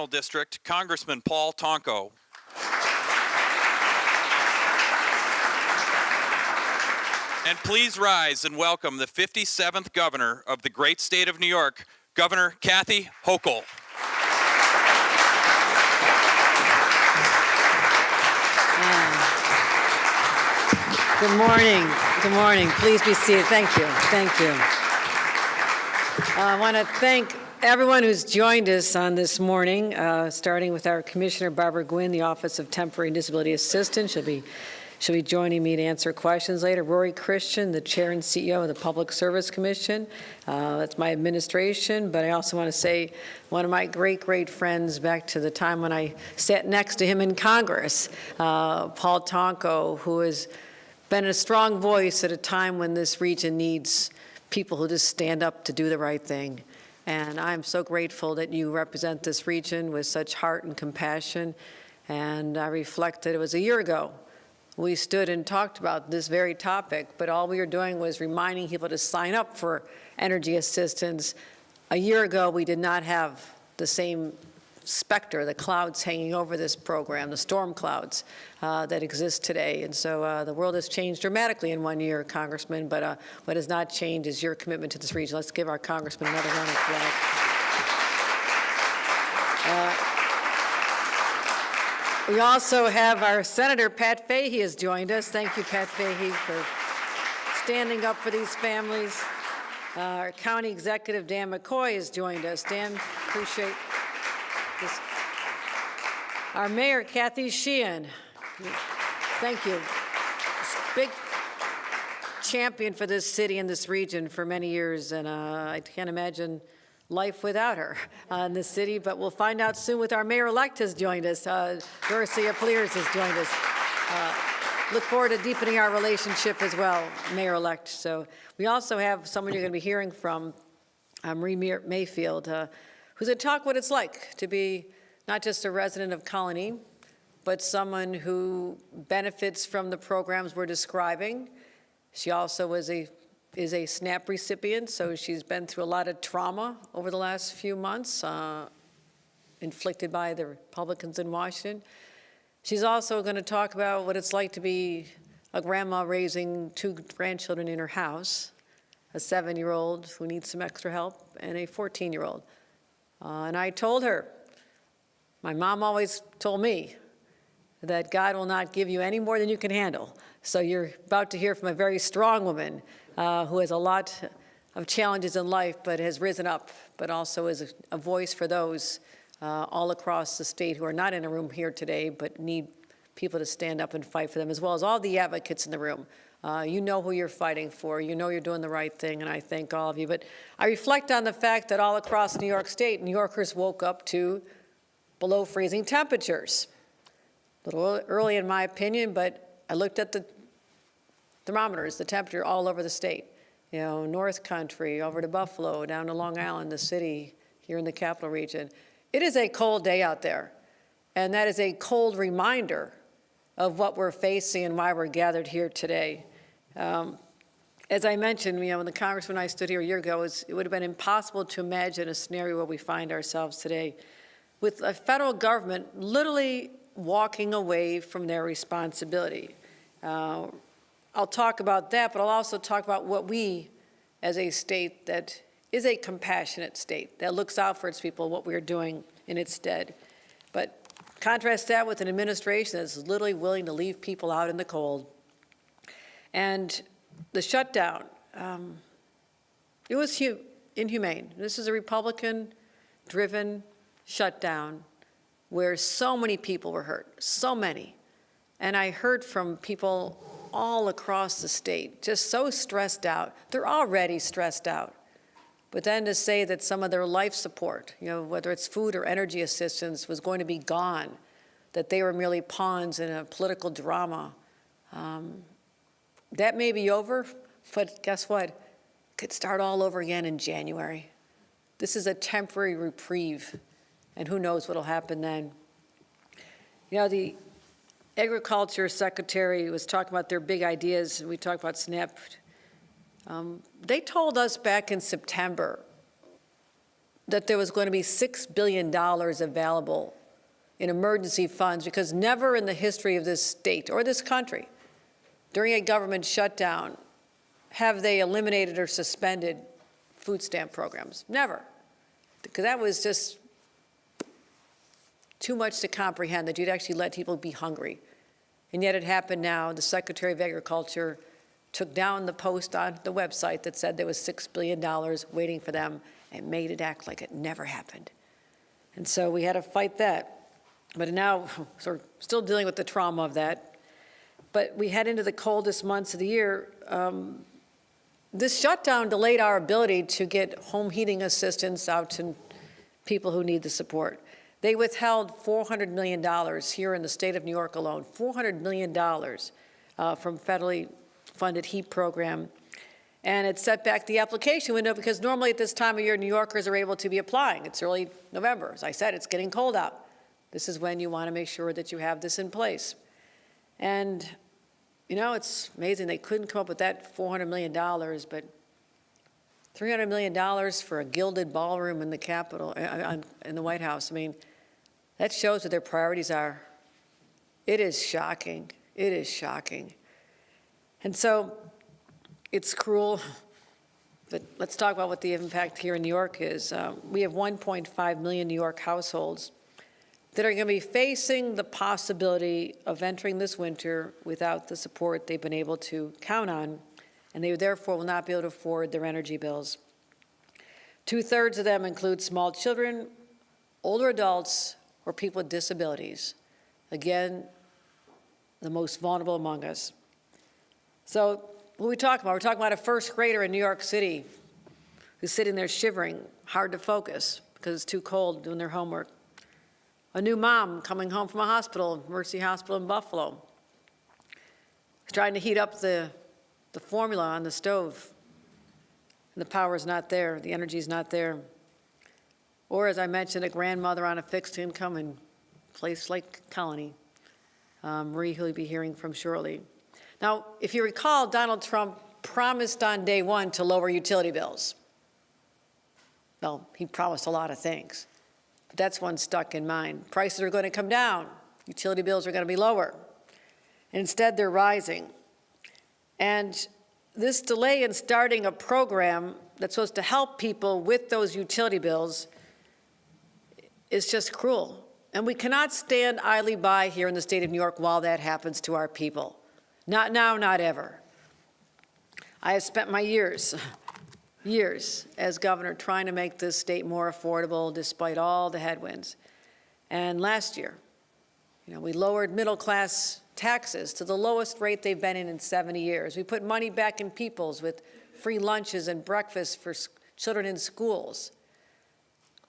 Congressional District, Congressman Tonko. And please rise and welcome the 57th Governor of the great state of New York, Governor Kathy Hochul. Good morning. Good morning. Please be seated. Thank you. Thank you. I want to thank everyone who's joined us on this morning, starting with our Commissioner Barbara Gwynn, the Office of Temporary Disability Assistance. She'll be joining me to answer questions later. Rory Christian, the Chair and CEO of the Public Service Commission. That's my administration, but I also want to say one of my great friends back to the time when I sat next to him in Congress, Paul Tonko, who has been a strong voice at a time when this region needs people who just stand up to do the right thing. And I'm so grateful that you represent this region with such heart and compassion. And I reflect that it was a year ago we stood and talked about this very topic, but all we were doing was reminding people to sign up for energy assistance. A year ago, we did not have the same specter, the clouds hanging over this program, the storm clouds that exist today. And so the world has changed dramatically in 1 year, Congressman, but what has not changed is your commitment to this region. Let's give our Congressman another round of applause. We also have our Senator Pat Fahey has joined us. Thank you, Pat Fahey, for standing up for these families. Our County Executive Dan McCoy has joined us. Dan, appreciate this. Our Mayor Kathy Sheehan, thank you. Big champion for this city and this region for many years, and I can't imagine life without her in the city, but we'll find out soon with our mayor-elect has joined us. Dorothea Poliers has joined us. Look forward to deepening our relationship as well, mayor-elect. So we also have someone you're going to be hearing from, Marie Mayfield, who's going to talk what it's like to be not just a resident of Colony, but someone who benefits from the programs we're describing. She also is a SNAP recipient, so she's been through a lot of trauma over the last few months, inflicted by the Republicans in Washington. She's also going to talk about what it's like to be a grandma raising 2 grandchildren in her house, a 7-year-old who needs some extra help, and a 14-year-old. And I told her, my mom always told me that God will not give you any more than you can handle. So you're about to hear from a very strong woman who has a lot of challenges in life, but has risen up, but also is a voice for those all across the state who are not in a room here today, but need people to stand up and fight for them, as well as all the advocates in the room. You know who you're fighting for. You know you're doing the right thing, and I thank all of you. But I reflect on the fact that all across New York State, New Yorkers woke up to below freezing temperatures. A little early in my opinion, but I looked at the thermometers, the temperature all over the state. You know, North Country, over to Buffalo, down to Long Island, the city here in the capital region. It is a cold day out there, and that is a cold reminder of what we're facing and why we're gathered here today. As I mentioned, you know, when the Congressman and I stood here a year ago, it would have been impossible to imagine a scenario where we find ourselves today, with a federal government literally walking away from their responsibility. I'll talk about that, but I'll also talk about what we, as a state that is a compassionate state, that looks out for its people, what we're doing in its stead. But contrast that with an administration that's literally willing to leave people out in the cold. And the shutdown, it was inhumane. This is a Republican-driven shutdown where so many people were hurt, so many. And I heard from people all across the state, just so stressed out. They're already stressed out. But then to say that some of their life support, you know, whether it's food or energy assistance, was going to be gone, that they were merely pawns in a political drama, that may be over, but guess what? It could start all over again in January. This is a temporary reprieve, and who knows what'll happen then. You know, the Agriculture Secretary was talking about their big ideas, and we talked about SNAP. They told us back in September that there was going to be $6 billion available in emergency funds, because never in the history of this state or this country, during a government shutdown, have they eliminated or suspended food stamp programs. Never. Because that was just too much to comprehend, that you'd actually let people be hungry. And yet it happened now. The Secretary of Agriculture took down the post on the website that said there was $6 billion waiting for them and made it act like it never happened. And so we had to fight that. But now we're still dealing with the trauma of that. But we head into the coldest months of the year. This shutdown delayed our ability to get home heating assistance out to people who need the support. They withheld $400 million here in the state of New York alone, $400 million from federally funded heat program. And it set back the application window, because normally at this time of year, New Yorkers are able to be applying. It's early November. As I said, it's getting cold out. This is when you want to make sure that you have this in place. And, you know, it's amazing they couldn't come up with that $400 million, but $300 million for a gilded ballroom in the Capitol, in the White House. I mean, that shows what their priorities are. It is shocking. It is shocking. And so it's cruel, but let's talk about what the impact here in New York is. We have 1.5 million New York households that are going to be facing the possibility of entering this winter without the support they've been able to count on, and they therefore will not be able to afford their energy bills. 2/3 of them include small children, older adults, or people with disabilities. Again, the most vulnerable among us. So what are we talking about? We're talking about a first grader in New York City who's sitting there shivering, hard to focus because it's too cold, doing their homework. A new mom coming home from a hospital, Mercy Hospital in Buffalo, trying to heat up the formula on the stove, and the power's not there, the energy's not there. Or, as I mentioned, a grandmother on a fixed income in a place like Colony, Marie, who you'll be hearing from shortly. Now, if you recall, Donald Trump promised on day one to lower utility bills. Well, he promised a lot of things, but that's one stuck in mind. Prices are going to come down. Utility bills are going to be lower. And instead, they're rising. And this delay in starting a program that's supposed to help people with those utility bills is just cruel. And we cannot stand idly by here in the state of New York while that happens to our people. Not now, not ever. I have spent my years as governor trying to make this state more affordable despite all the headwinds. And last year, we lowered middle-class taxes to the lowest rate they've been in 70 years. We put money back in people's with free lunches and breakfast for children in schools,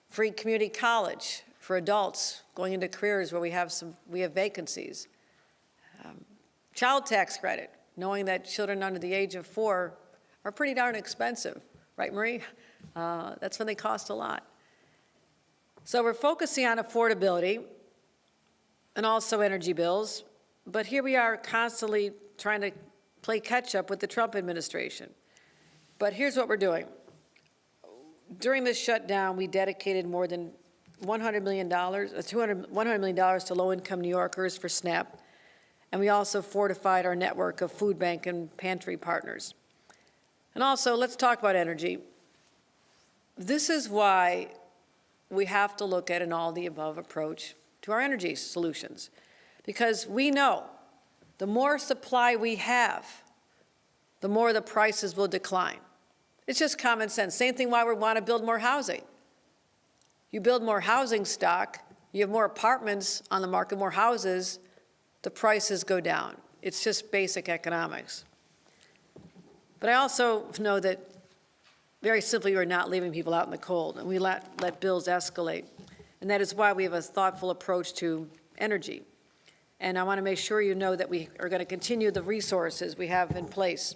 free community college for adults going into careers where we have vacancies, child tax credit, knowing that children under the age of 4 are pretty darn expensive, right, Marie? That's when they cost a lot. So we're focusing on affordability and also energy bills, but here we are constantly trying to play catch-up with the Trump administration. But here's what we're doing. During this shutdown, we dedicated more than $100 million to low-income New Yorkers for SNAP, and we also fortified our network of food bank and pantry partners. And also, let's talk about energy. This is why we have to look at an all-the-above approach to our energy solutions, because we know the more supply we have, the more the prices will decline. It's just common sense. Same thing why we want to build more housing. You build more housing stock, you have more apartments on the market, more houses, the prices go down. It's just basic economics. But I also know that very simply we're not leaving people out in the cold, and we let bills escalate. And that is why we have a thoughtful approach to energy. And I want to make sure you know that we are going to continue the resources we have in place,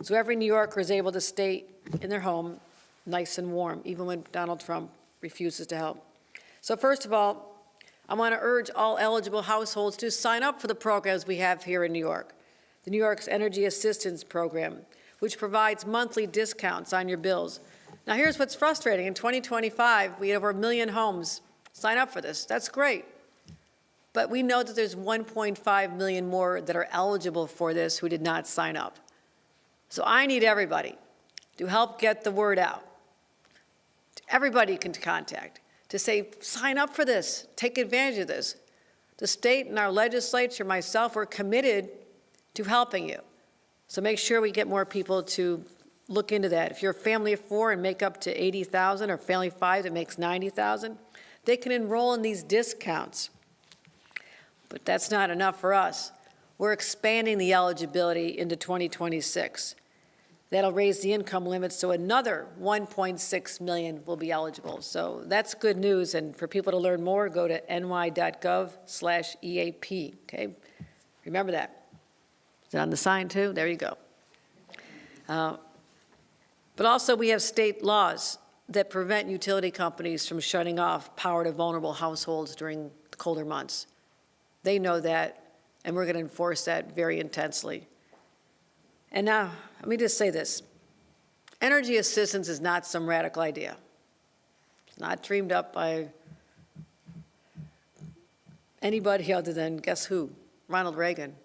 so every New Yorker is able to stay in their home nice and warm, even when Donald Trump refuses to help. So first of all, I want to urge all eligible households to sign up for the programs we have here in New York. The New York's Energy Assistance Program, which provides monthly discounts on your bills. Now, here's what's frustrating. In 2025, we had over 1 million homes sign up for this. That's great. But we know that there's 1.5 million more that are eligible for this who did not sign up. So I need everybody to help get the word out. Everybody you can contact to say, sign up for this, take advantage of this. The state and our legislature, myself, we're committed to helping you. So make sure we get more people to look into that. If you're a family of 4 and make up to $80,000, or family of 5 that makes $90,000, they can enroll in these discounts. But that's not enough for us. We're expanding the eligibility into 2026. That'll raise the income limit so another 1.6 million will be eligible. So that's good news. And for people to learn more, go to ny.gov/EAP. Okay, remember that. Is it on the sign too? There you go. But also we have state laws that prevent utility companies from shutting off power to vulnerable households during the colder months. They know that, and we're going to enforce that very intensely. And now, let me just say this. Energy assistance is not some radical idea. It's not dreamed up by anybody other than, guess who? Ronald Reagan.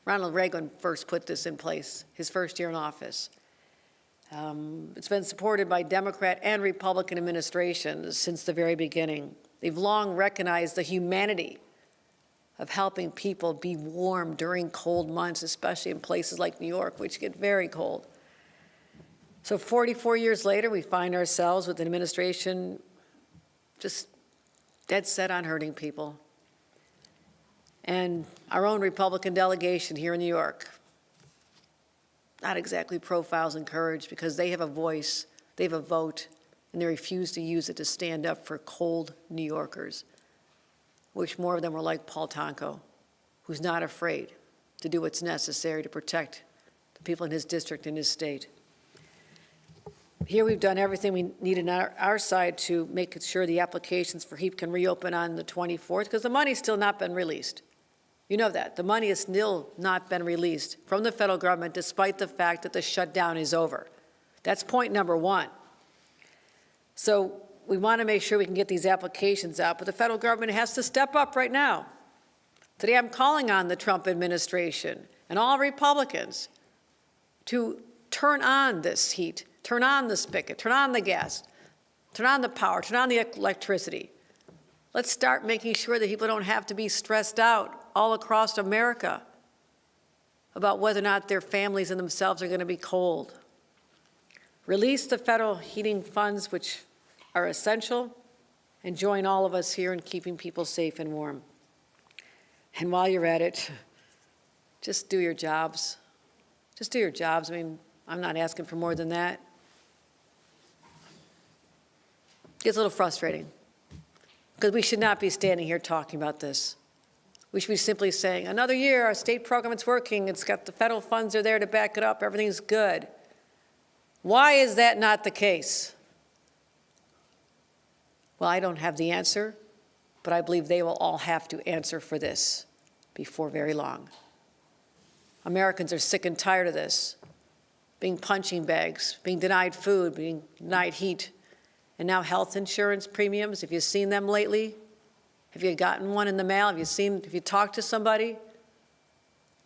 Ronald Reagan first put this in place, his first year in office. It's been supported by Democrat and Republican administrations since the very beginning. They've long recognized the humanity of helping people be warm during cold months, especially in places like New York, which get very cold. So 44 years later, we find ourselves with an administration just dead set on hurting people. And our own Republican delegation here in New York, not exactly profiles in courage, because they have a voice, they have a vote, and they refuse to use it to stand up for cold New Yorkers. Wish more of them were like Paul Tonko, who's not afraid to do what's necessary to protect the people in his district and his state. Here we've done everything we needed on our side to make sure the applications for HEAP can reopen on the 24th, because the money's still not been released. You know that. The money has still not been released from the federal government, despite the fact that the shutdown is over. That's point number one. So we want to make sure we can get these applications out, but the federal government has to step up right now. Today I'm calling on the Trump administration and all Republicans to turn on this heat, turn on the spigot, turn on the gas, turn on the power, turn on the electricity. Let's start making sure that people don't have to be stressed out all across America about whether or not their families and themselves are going to be cold. Release the federal heating funds, which are essential, and join all of us here in keeping people safe and warm. And while you're at it, just do your jobs. Just do your jobs. I mean, I'm not asking for more than that. It gets a little frustrating, because we should not be standing here talking about this. We should be simply saying, another year, our state program is working, it's got the federal funds are there to back it up, everything's good. Why is that not the case? Well, I don't have the answer, but I believe they will all have to answer for this before very long. Americans are sick and tired of this, being punching bags, being denied food, being denied heat, and now health insurance premiums. Have you seen them lately? Have you gotten one in the mail? Have you talked to somebody?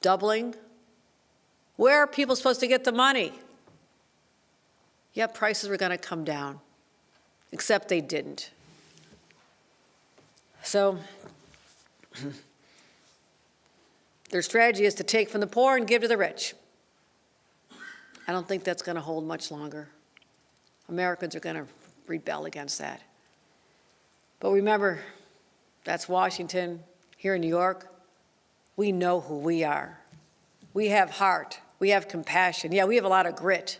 Doubling? Where are people supposed to get the money? Yeah, prices were going to come down, except they didn't. So their strategy is to take from the poor and give to the rich. I don't think that's going to hold much longer. Americans are going to rebel against that. But remember, that's Washington. Here in New York, we know who we are. We have heart. We have compassion. Yeah, we have a lot of grit.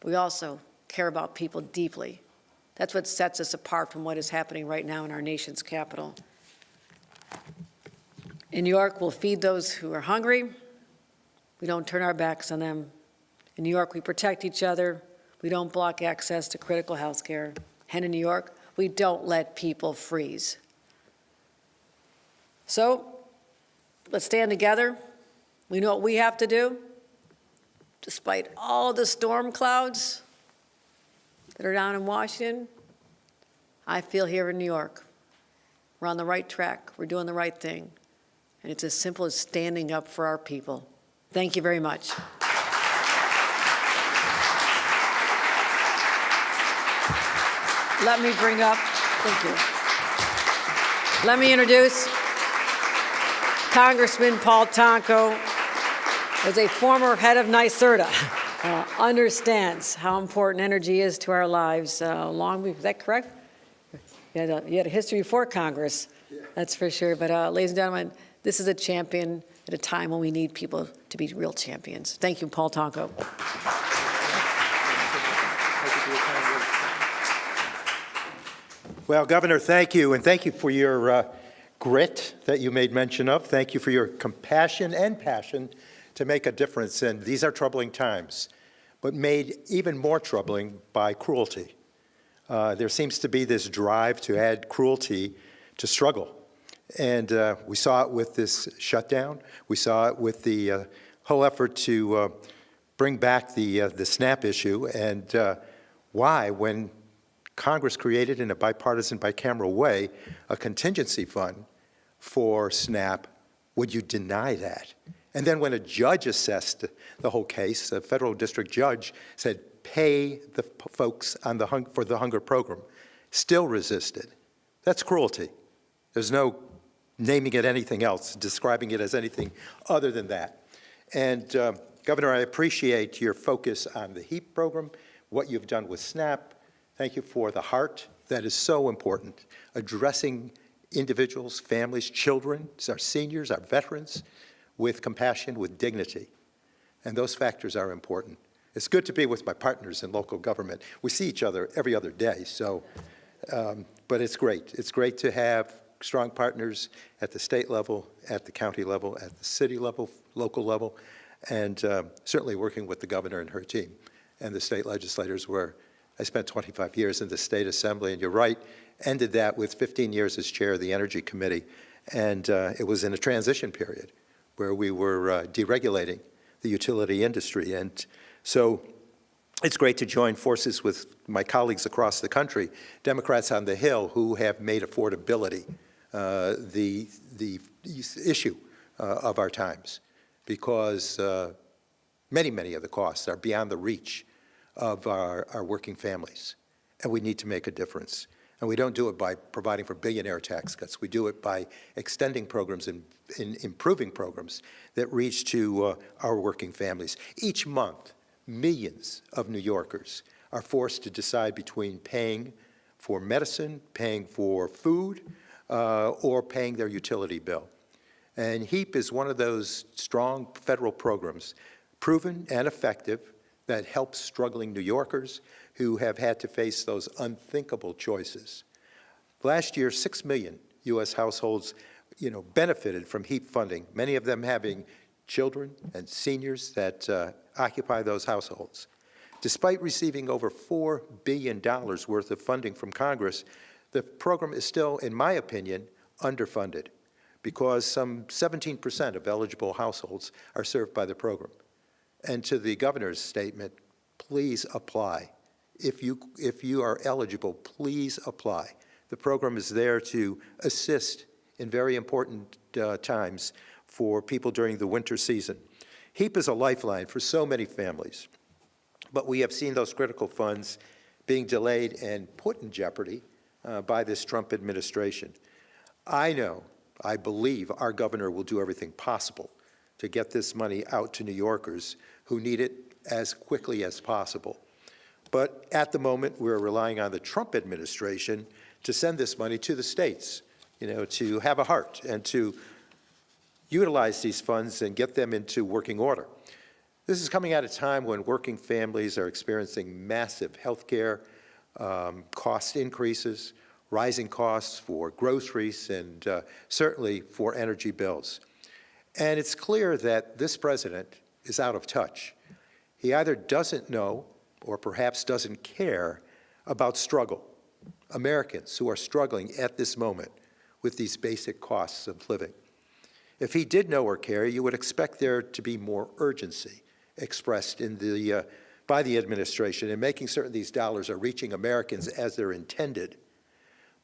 We also care about people deeply. That's what sets us apart from what is happening right now in our nation's capital. In New York, we'll feed those who are hungry. We don't turn our backs on them. In New York, we protect each other. We don't block access to critical health care. And in New York, we don't let people freeze. So let's stand together. We know what we have to do. Despite all the storm clouds, that are down in Washington, I feel here in New York, we're on the right track, we're doing the right thing, and it's as simple as standing up for our people. Thank you very much. Let me bring up, thank you. Let me introduce Congressman Paul Tonko. As a former head of NYSERDA, understands how important energy is to our lives. Is that correct? You had a history before Congress, that's for sure. But ladies and gentlemen, this is a champion at a time when we need people to be real champions. Thank you, Paul Tonko. Well, Governor, thank you, and thank you for your grit that you made mention of. Thank you for your compassion and passion to make a difference. And these are troubling times, but made even more troubling by cruelty. There seems to be this drive to add cruelty to struggle. And we saw it with this shutdown. We saw it with the whole effort to bring back the SNAP issue. And why, when Congress created in a bipartisan, bicameral way a contingency fund for SNAP, would you deny that? And then when a judge assessed the whole case, a federal district judge said, pay the folks on for the hunger program, still resisted. That's cruelty. There's no naming it anything else, describing it as anything other than that. And Governor, I appreciate your focus on the HEAP program, what you've done with SNAP. Thank you for the heart that is so important, addressing individuals, families, children, our seniors, our veterans, with compassion, with dignity. And those factors are important. It's good to be with my partners in local government. We see each other every other day, so, but it's great. It's great to have strong partners at the state level, at the county level, at the city level, local level, and certainly working with the governor and her team and the state legislators, where I spent 25 years in the state assembly, and you're right, ended that with 15 years as chair of the Energy Committee. And it was in a transition period where we were deregulating the utility industry. And so it's great to join forces with my colleagues across the country, Democrats on the Hill, who have made affordability the issue of our times, because many of the costs are beyond the reach of our working families, and we need to make a difference. And we don't do it by providing for billionaire tax cuts. We do it by extending programs and improving programs that reach to our working families. Each month, millions of New Yorkers are forced to decide between paying for medicine, paying for food, or paying their utility bill. And HEAP is one of those strong federal programs, proven and effective, that helps struggling New Yorkers who have had to face those unthinkable choices. Last year, 6 million U.S. households, benefited from HEAP funding, many of them having children and seniors that occupy those households. Despite receiving over $4 billion worth of funding from Congress, the program is still, in my opinion, underfunded, because some 17% of eligible households are served by the program. And to the governor's statement, please apply. If you are eligible, please apply. The program is there to assist in very important times for people during the winter season. HEAP is a lifeline for so many families, but we have seen those critical funds being delayed and put in jeopardy by this Trump administration. I believe our governor will do everything possible to get this money out to New Yorkers who need it as quickly as possible. But at the moment, we're relying on the Trump administration to send this money to the states, to have a heart and to utilize these funds and get them into working order. This is coming at a time when working families are experiencing massive health care cost increases, rising costs for groceries, and certainly for energy bills. And it's clear that this president is out of touch. He either doesn't know or perhaps doesn't care about struggle, Americans who are struggling at this moment with these basic costs of living. If he did know or care, you would expect there to be more urgency expressed in the by the administration in making certain these dollars are reaching Americans as they're intended.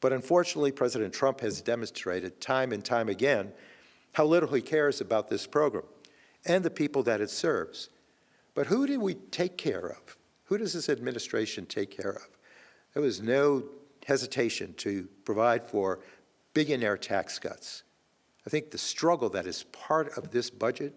But unfortunately, President Trump has demonstrated time and time again how little he cares about this program and the people that it serves. But who do we take care of? Who does this administration take care of? There was no hesitation to provide for billionaire tax cuts. I think the struggle that is part of this budget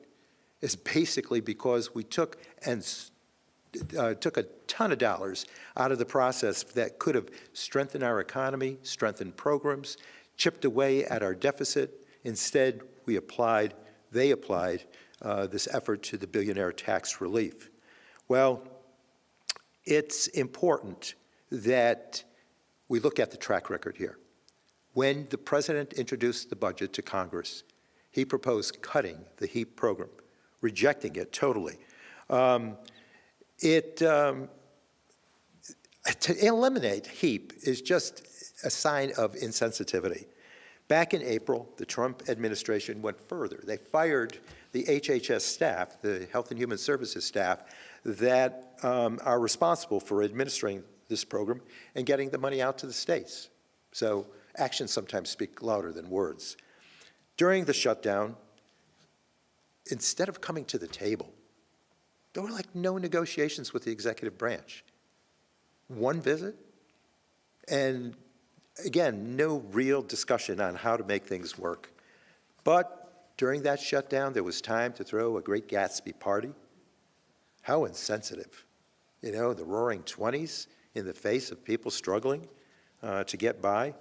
is basically because we took a ton of dollars out of the process that could have strengthened our economy, strengthened programs, chipped away at our deficit. Instead, they applied this effort to the billionaire tax relief. Well, it's important that we look at the track record here. When the president introduced the budget to Congress, he proposed cutting the HEAP program, rejecting it totally. To eliminate HEAP is just a sign of insensitivity. Back in April, the Trump administration went further. They fired the HHS staff, the Health and Human Services staff, that are responsible for administering this program and getting the money out to the states. So actions sometimes speak louder than words. During the shutdown, instead of coming to the table, there were like no negotiations with the executive branch. One visit, and again, no real discussion on how to make things work. But during that shutdown, there was time to throw a great Gatsby party. How insensitive. You know, the roaring 20s in the face of people struggling to get by.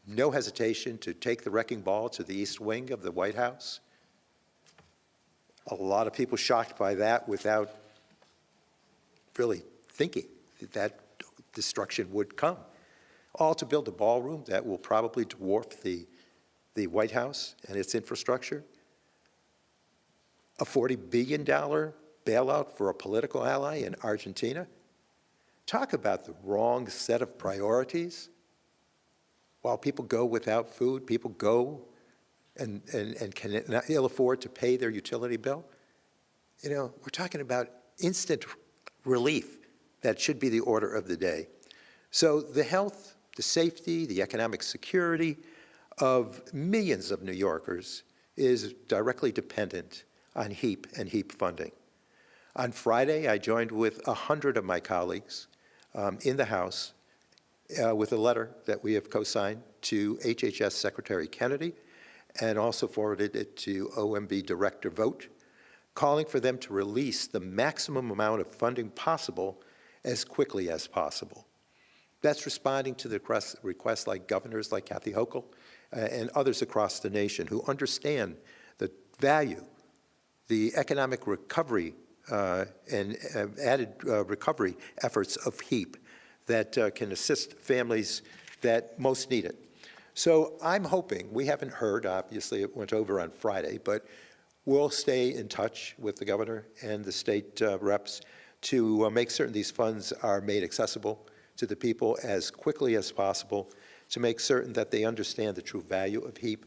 No hesitation to take the wrecking ball to the East Wing of the White House. A lot of people shocked by that without really thinking that destruction would come. All to build a ballroom that will probably dwarf the White House and its infrastructure. A $40 billion bailout for a political ally in Argentina. Talk about the wrong set of priorities. While people go without food, people go and can ill afford to pay their utility bill. You know, we're talking about instant relief that should be the order of the day. So the health, the safety, the economic security of millions of New Yorkers is directly dependent on HEAP and HEAP funding. On Friday, I joined with 100 of my colleagues in the House with a letter that we have co-signed to HHS Secretary Kennedy and also forwarded it to OMB Director Vogt, calling for them to release the maximum amount of funding possible as quickly as possible. That's responding to the requests like governors like Kathy Hochul and others across the nation who understand the value, the economic recovery and added recovery efforts of HEAP that can assist families that most need it. So I'm hoping, we haven't heard, obviously it went over on Friday, but we'll stay in touch with the governor and the state reps to make certain these funds are made accessible to the people as quickly as possible, to make certain that they understand the true value of HEAP.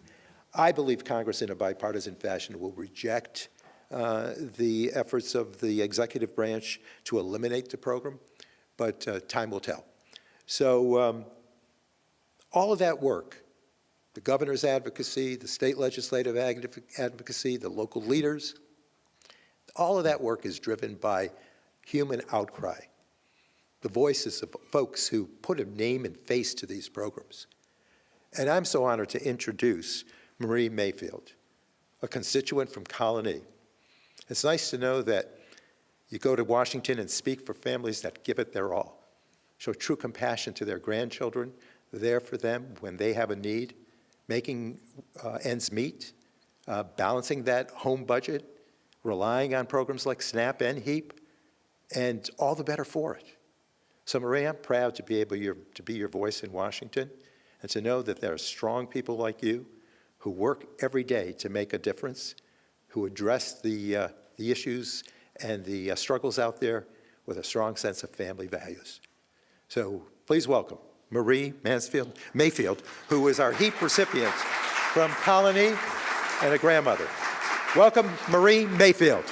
I believe Congress, in a bipartisan fashion, will reject the efforts of the executive branch to eliminate the program, but time will tell. So all of that work, the governor's advocacy, the state legislative advocacy, the local leaders, all of that work is driven by human outcry, the voices of folks who put a name and face to these programs. And I'm so honored to introduce Marie Mayfield, a constituent from Colony. It's nice to know that you go to Washington and speak for families that give it their all, show true compassion to their grandchildren, there for them when they have a need, making ends meet, balancing that home budget, relying on programs like SNAP and HEAP, and all the better for it. So Marie, I'm proud to be able to be your voice in Washington and to know that there are strong people like you who work every day to make a difference, who address the issues and the struggles out there with a strong sense of family values. So please welcome Marie Mayfield, who is our HEAP recipient from Colony and a grandmother. Welcome, Marie Mayfield.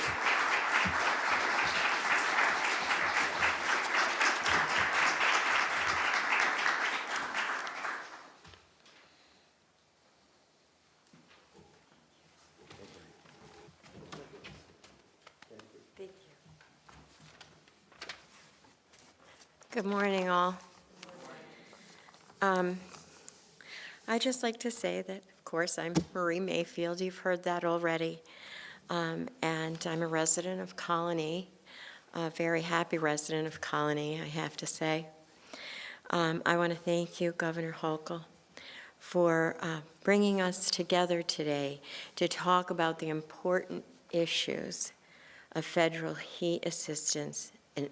Good morning, all. I'd just like to say that, of course, I'm Marie Mayfield. You've heard that already. And I'm a resident of Colony, a very happy resident of Colony, I have to say. I want to thank you, Governor Hochul, for bringing us together today to talk about the important issues of federal heat assistance and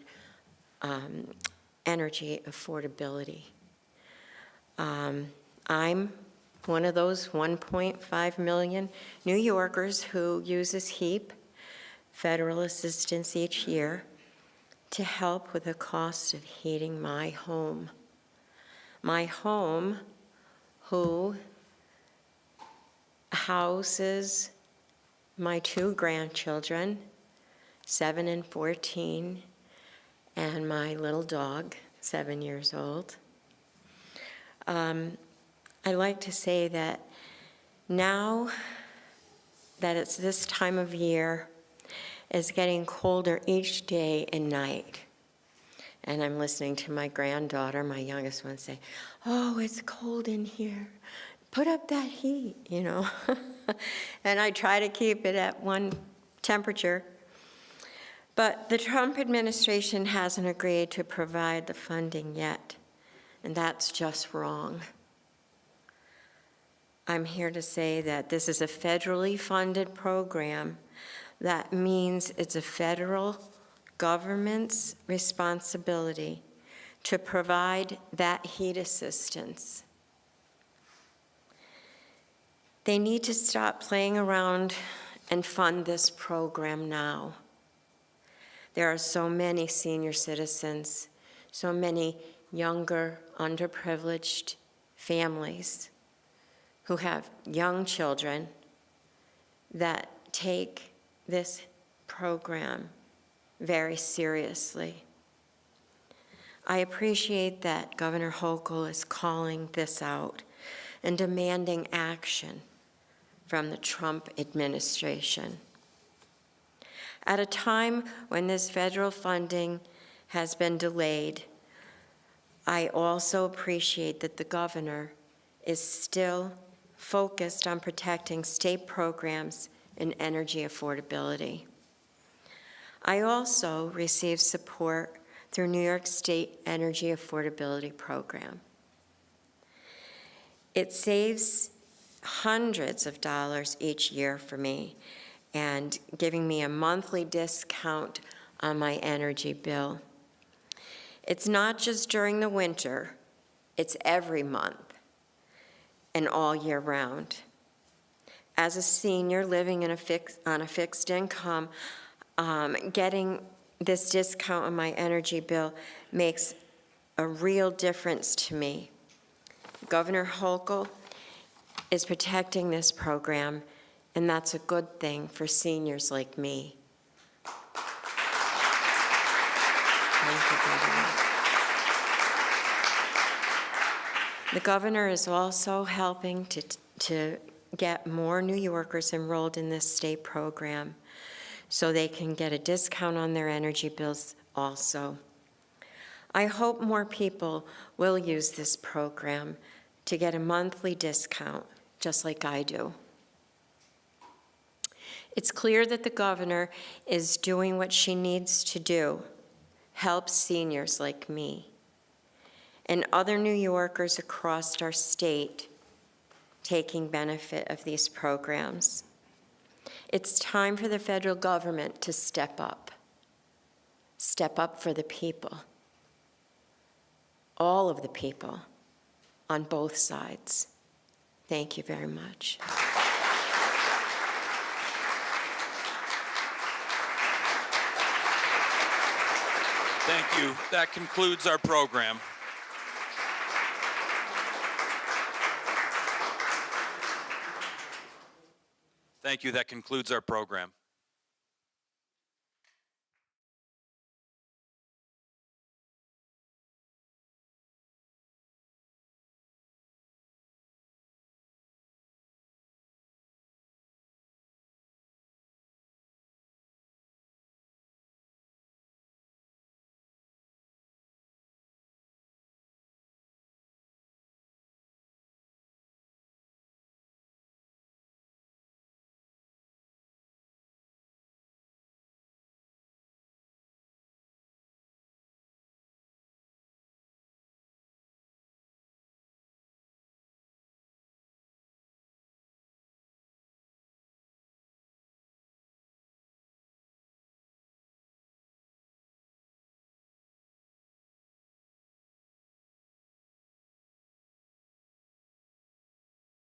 energy affordability. I'm one of those 1.5 million New Yorkers who uses HEAP, federal assistance each year, to help with the cost of heating my home. My home, who houses my two grandchildren, 7 and 14, and my little dog, 7 years old. I like to say that now that it's this time of year, it's getting colder each day and night. And I'm listening to my granddaughter, my youngest one, say, "Oh, it's cold in here. Put up that heat," you know. And I try to keep it at one temperature. But the Trump administration hasn't agreed to provide the funding yet, and that's just wrong. I'm here to say that this is a federally funded program. That means it's a federal government's responsibility to provide that heat assistance. They need to stop playing around and fund this program now. There are so many senior citizens, so many younger, underprivileged families who have young children that take this program very seriously. I appreciate that Governor Hochul is calling this out and demanding action from the Trump administration. At a time when this federal funding has been delayed, I also appreciate that the governor is still focused on protecting state programs and energy affordability. I also received support through New York State Energy Affordability Program. It saves hundreds of dollars each year for me and giving me a monthly discount on my energy bill. It's not just during the winter, it's every month and all year round. As a senior living on a fixed income, getting this discount on my energy bill makes a real difference to me. Governor Hochul is protecting this program, and that's a good thing for seniors like me. Thank you, Governor. The governor is also helping to get more New Yorkers enrolled in this state program so they can get a discount on their energy bills also. I hope more people will use this program to get a monthly discount, just like I do. It's clear that the governor is doing what she needs to do, help seniors like me and other New Yorkers across our state taking benefit of these programs. It's time for the federal government to step up for the people, all of the people on both sides. Thank you very much. Thank you. That concludes our program. Thank you. That concludes our program.